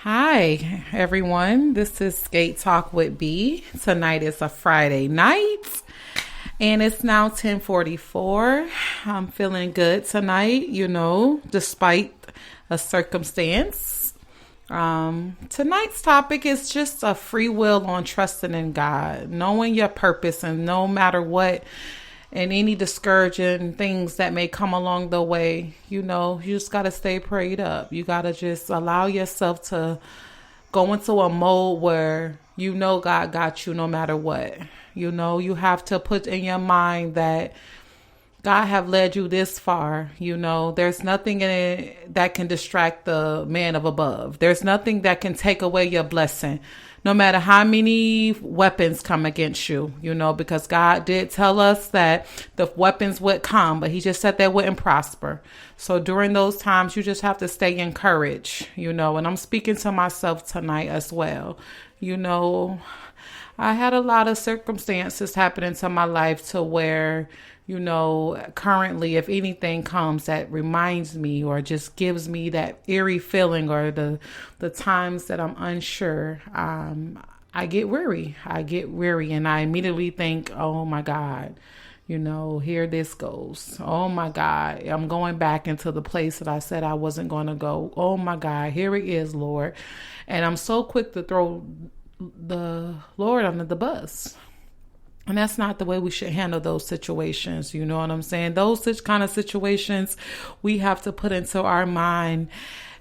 Hi, everyone. This is Skate Talk with B. Tonight is a Friday night, and it's now 10:44. I'm feeling good tonight, despite a circumstance. Tonight's topic is just a free will on trusting in God, knowing your purpose, and no matter what and any discouraging things that may come along the way, you just got to stay prayed up. You got to just allow yourself to go into a mode where God got you no matter what. You have to put in your mind that God have led you this far. There's nothing in it that can distract the man of above. There's nothing that can take away your blessing, no matter how many weapons come against you, because God did tell us that the weapons would come, but he just said they wouldn't prosper. So during those times, you just have to stay encouraged, and I'm speaking to myself tonight as well. I had a lot of circumstances happen into my life to where, currently, if anything comes that reminds me or just gives me that eerie feeling or the times that I'm unsure, I get weary. And I immediately think, oh my God, here this goes. Oh my God, I'm going back into the place that I said I wasn't going to go. Oh my God, here it is, Lord. And I'm so quick to throw the Lord under the bus. And that's not the way we should handle those situations. You know what I'm saying? Those kind of situations we have to put into our mind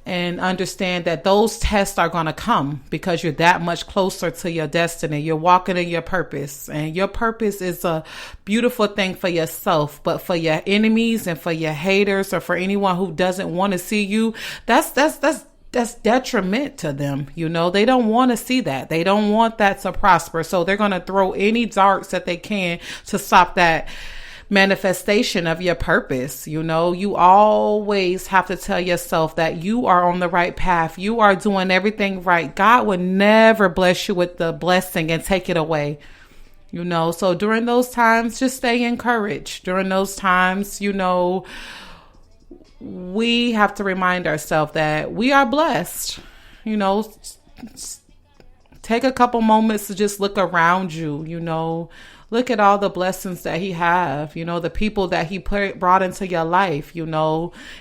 and understand that those tests are going to come because you're that much closer to your destiny. You're walking in your purpose, and your purpose is a beautiful thing for yourself, but for your enemies and for your haters or for anyone who doesn't want to see you, that's detriment to them. They don't want to see that. They don't want that to prosper. So they're going to throw any darts that they can to stop that manifestation of your purpose. You always have to tell yourself that you are on the right path. You are doing everything right. God would never bless you with the blessing and take it away. So during those times, just stay encouraged. During those times, we have to remind ourselves that we are blessed. Take a couple moments to just look around you, look at all the blessings that he have, the people that he brought into your life.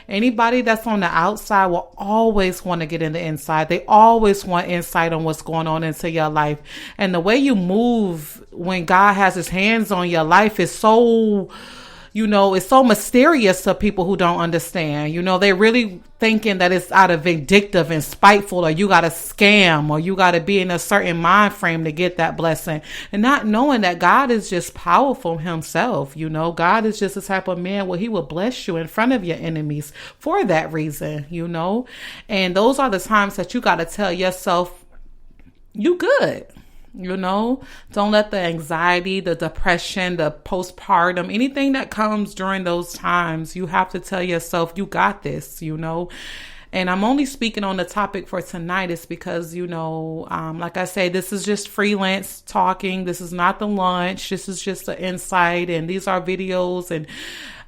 Anybody that's on the outside will always want to get in the inside. They always want insight on what's going on into your life. And the way you move when God has his hands on your life is so it's so mysterious to people who don't understand. They're really thinking that it's out of vindictive and spiteful, or you got to scam, or you got to be in a certain mind frame to get that blessing, and not knowing that God is just powerful himself. God is just the type of man where he will bless you in front of your enemies for that reason, and those are the times that you got to tell yourself, you good. Don't let the anxiety, the depression, the postpartum, anything that comes during those times, you have to tell yourself, you got this, And I'm only speaking on the topic for tonight is because, like I say, this is just freelance talking. This is not the lunch. This is just the insight. And these are videos and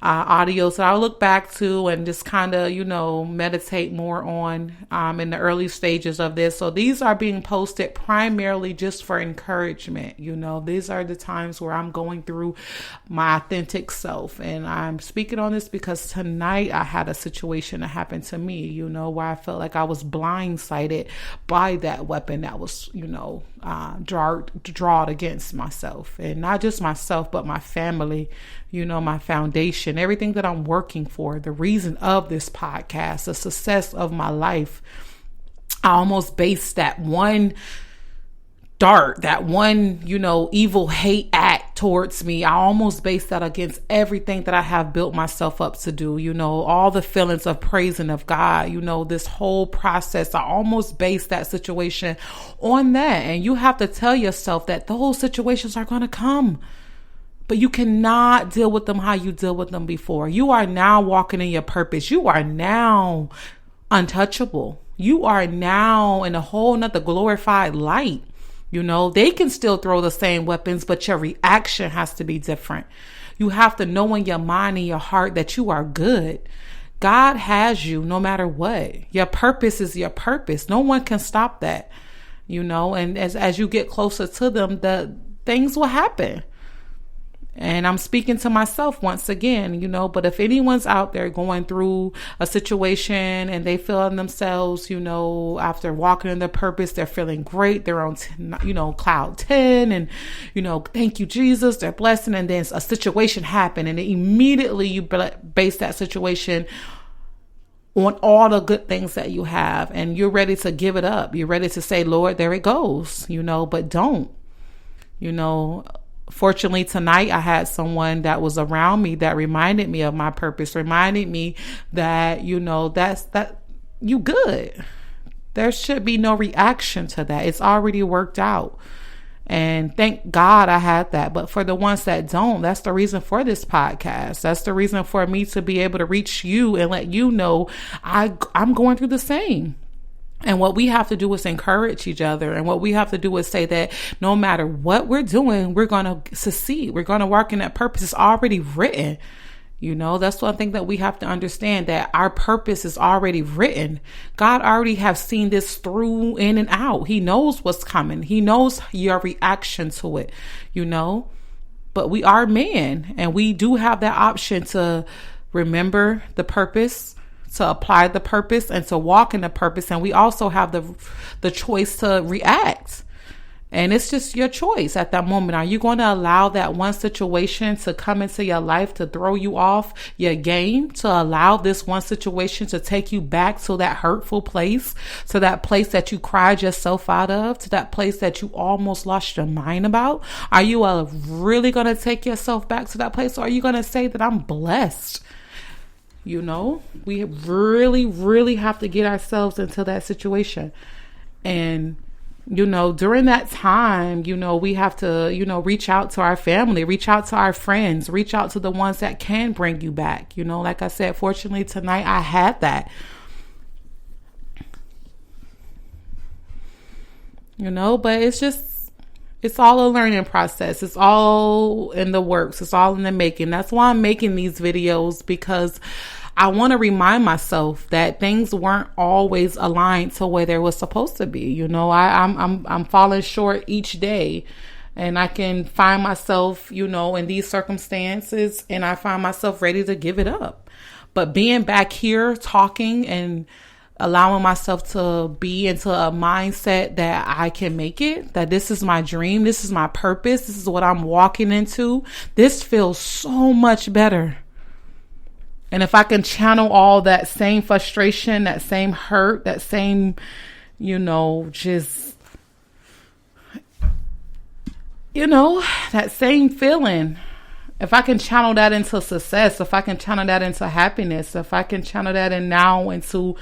audios that I'll look back to and just kind of, meditate more on in the early stages of this. So these are being posted primarily just for encouragement. These are the times where I'm going through my authentic self. And I'm speaking on this because tonight I had a situation that happened to me, where I felt like I was blindsided by that weapon that was, drawn against myself, and not just myself, but my family, my foundation, everything that I'm working for, the reason of this podcast, the success of my life. I almost based that one dart, that one, evil hate act towards me. I almost based that against everything that I have built myself up to do, all the feelings of praising of God, this whole process. I almost based that situation on that. And you have to tell yourself that those situations are going to come. But you cannot deal with them how you deal with them before. You are now walking in your purpose. You are now untouchable. You are now in a whole nother glorified light. They can still throw the same weapons, but your reaction has to be different. You have to know in your mind and your heart that you are good. God has you no matter what. Your purpose is your purpose. No one can stop that, and as you get closer to them, the things will happen. And I'm speaking to myself once again, but if anyone's out there going through a situation and they feel in themselves, after walking in their purpose, they're feeling great. They're on, cloud 10 and, thank you, Jesus, they're blessing. And then a situation happened and immediately you base that situation on all the good things that you have and you're ready to give it up. You're ready to say, Lord, there it goes, but don't, Fortunately, tonight I had someone that was around me that reminded me of my purpose, reminded me that, that you good. There should be no reaction to that. It's already worked out. And thank God I had that. But for the ones that don't, that's the reason for this podcast. That's the reason for me to be able to reach you and let you know I'm going through the same. And what we have to do is encourage each other. And what we have to do is say that no matter what we're doing, we're going to succeed. We're going to work in that purpose. It's already written. That's one thing that we have to understand, that our purpose is already written. God already have seen this through in and out. He knows what's coming. He knows your reaction to it, but we are man and we do have that option to remember the purpose, to apply the purpose, and to walk in the purpose. And we also have the choice to react. And it's just your choice at that moment. Are you going to allow that one situation to come into your life to throw you off your game, to allow this one situation to take you back to that hurtful place, to that place that you cried yourself out of, to that place that you almost lost your mind about? Are you really going to take yourself back to that place? Or are you going to say that I'm blessed? We really, really have to get ourselves into that situation. And, during that time, we have to, reach out to our family, reach out to our friends, reach out to the ones that can bring you back. Like I said, fortunately tonight I had that. But it's all a learning process. It's all in the works. It's all in the making. That's why I'm making these videos, because I want to remind myself that things weren't always aligned to where they were supposed to be. I'm falling short each day, and I can find myself, in these circumstances, and I find myself ready to give it up. But being back here talking and allowing myself to be into a mindset that I can make it, that this is my dream, this is my purpose, this is what I'm walking into, this feels so much better. And if I can channel all that same frustration, that same hurt, that same, that same feeling, if I can channel that into success, if I can channel that into happiness, if I can channel that into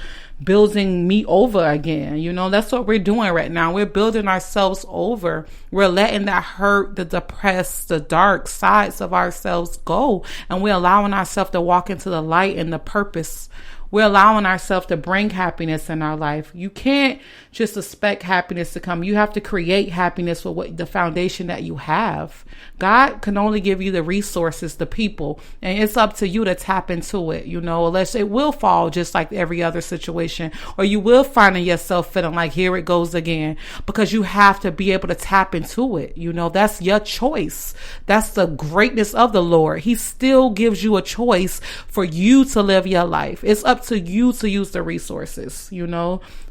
building me over again, that's what we're doing right now. We're building ourselves over. We're letting that hurt, the depressed, the dark sides of ourselves go. And we're allowing ourselves to walk into the light and the purpose. We're allowing ourselves to bring happiness in our life. You can't just expect happiness to come. You have to create happiness with the foundation that you have. God can only give you the resources, the people, and it's up to you to tap into it, unless it will fall just like every other situation, or you will find yourself feeling like, here it goes again, because you have to be able to tap into it. That's your choice. That's the greatness of the Lord. He still gives you a choice for you to live your life. It's up to you to use the resources,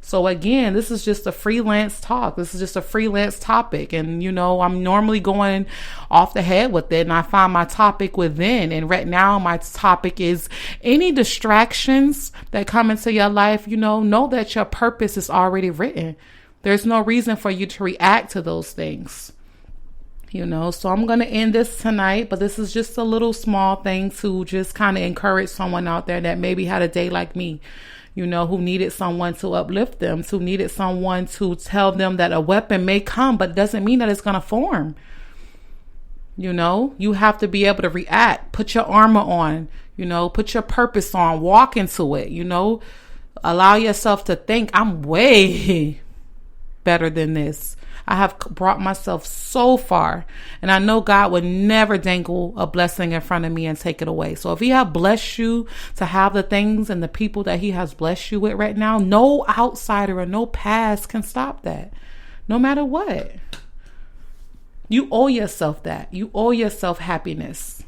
So again, this is just a freelance talk. This is just a freelance topic. And, I'm normally going off the head with it, and I find my topic within. And right now my topic is any distractions that come into your life, know that your purpose is already written. There's no reason for you to react to those things. So I'm going to end this tonight, but this is just a little small thing to just kind of encourage someone out there that maybe had a day like me, who needed someone to uplift them, who needed someone to tell them that a weapon may come, but it doesn't mean that it's going to form. You have to be able to react, put your armor on, put your purpose on, walk into it, allow yourself to think, I'm way better than this. I have brought myself so far, and I know God would never dangle a blessing in front of me and take it away. So if he have blessed you to have the things and the people that he has blessed you with right now, no outsider or no past can stop that, no matter what. You owe yourself that. You owe yourself happiness.